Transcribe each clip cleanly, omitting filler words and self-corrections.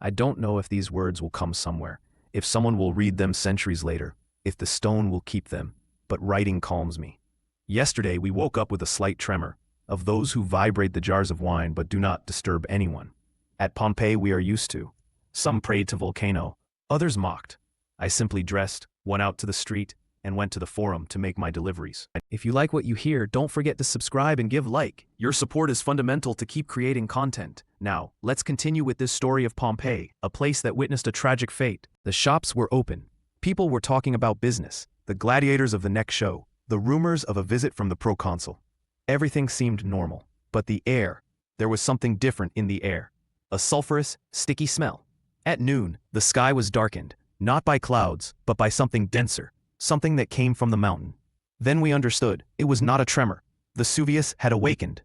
I don't know if these words will come somewhere, if someone will read them centuries later, if the stone will keep them, but writing calms me. Yesterday we woke up with a slight tremor, of those who vibrate the jars of wine but do not disturb anyone. At Pompeii we are used to. Some prayed to volcano, others mocked. I simply dressed, went out to the street, and went to the forum to make my deliveries. If you like what you hear, don't forget to subscribe and give like. Your support is fundamental to keep creating content. Now, let's continue with this story of Pompeii, a place that witnessed a tragic fate. The shops were open. People were talking about business, the gladiators of the next show, the rumors of a visit from the proconsul. Everything seemed normal, but the air, there was something different in the air. A sulfurous, sticky smell. At noon, the sky was darkened, not by clouds, but by something denser, something that came from the mountain. Then we understood, it was not a tremor. Vesuvius had awakened.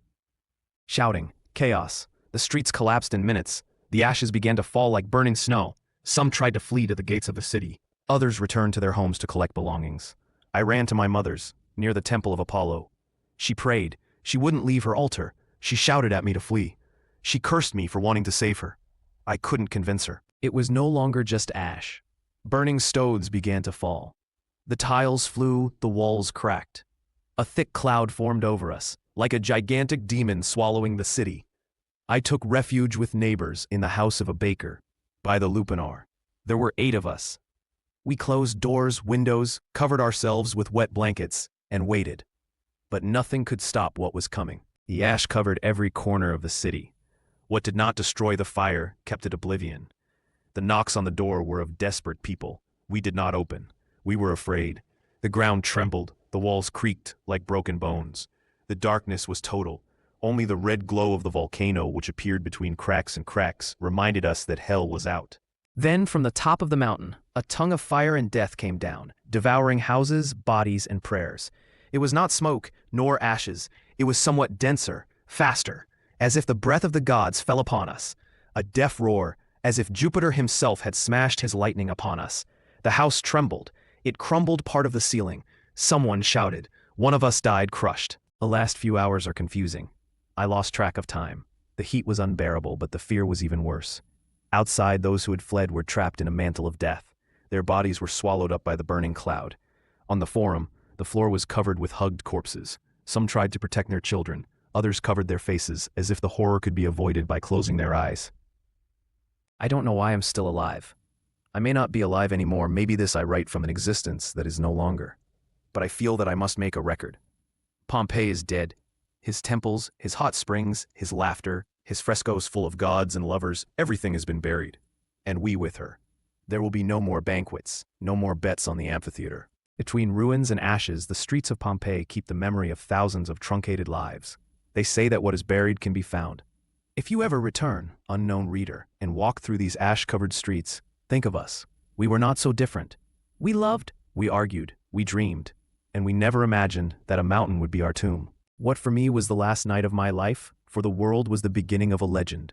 Shouting, chaos. The streets collapsed in minutes. The ashes began to fall like burning snow. Some tried to flee to the gates of the city. Others returned to their homes to collect belongings. I ran to my mother's, near the temple of Apollo. She prayed. She wouldn't leave her altar. She shouted at me to flee. She cursed me for wanting to save her. I couldn't convince her. It was no longer just ash. Burning stones began to fall. The tiles flew, the walls cracked. A thick cloud formed over us, like a gigantic demon swallowing the city. I took refuge with neighbors in the house of a baker, by the Lupanar. There were 8 of us. We closed doors, windows, covered ourselves with wet blankets, and waited. But nothing could stop what was coming. The ash covered every corner of the city. What did not destroy the fire kept it oblivion. The knocks on the door were of desperate people. We did not open. We were afraid. The ground trembled, the walls creaked like broken bones. The darkness was total. Only the red glow of the volcano, which appeared between cracks and cracks, reminded us that hell was out. Then from the top of the mountain, a tongue of fire and death came down, devouring houses, bodies, and prayers. It was not smoke, nor ashes. It was somewhat denser, faster, as if the breath of the gods fell upon us. A deaf roar, as if Jupiter himself had smashed his lightning upon us. The house trembled. It crumbled part of the ceiling. Someone shouted. One of us died crushed. The last few hours are confusing. I lost track of time. The heat was unbearable, but the fear was even worse. Outside, those who had fled were trapped in a mantle of death. Their bodies were swallowed up by the burning cloud. On the forum, the floor was covered with hugged corpses. Some tried to protect their children. Others covered their faces, as if the horror could be avoided by closing their eyes. I don't know why I'm still alive. I may not be alive anymore. Maybe this I write from an existence that is no longer. But I feel that I must make a record. Pompeii is dead. His temples, his hot springs, his laughter, his frescoes full of gods and lovers, everything has been buried. And we with her. There will be no more banquets, no more bets on the amphitheater. Between ruins and ashes, the streets of Pompeii keep the memory of thousands of truncated lives. They say that what is buried can be found. If you ever return, unknown reader, and walk through these ash-covered streets, think of us. We were not so different. We loved, we argued, we dreamed, and we never imagined that a mountain would be our tomb. What for me was the last night of my life, for the world was the beginning of a legend.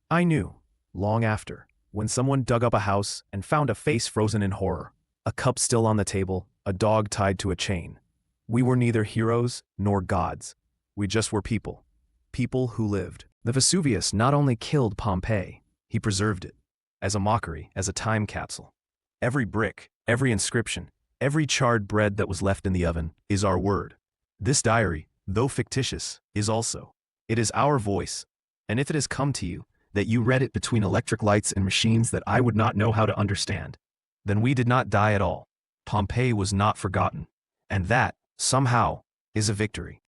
I knew, long after, when someone dug up a house and found a face frozen in horror, a cup still on the table, a dog tied to a chain. We were neither heroes nor gods. We just were people. People who lived. The Vesuvius not only killed Pompeii, he preserved it. As a mockery, as a time capsule. Every brick, every inscription, every charred bread that was left in the oven is our word. This diary, though fictitious, is also. It is our voice, and if it has come to you, that you read it between electric lights and machines that I would not know how to understand, then we did not die at all. Pompeii was not forgotten, and that, somehow, is a victory.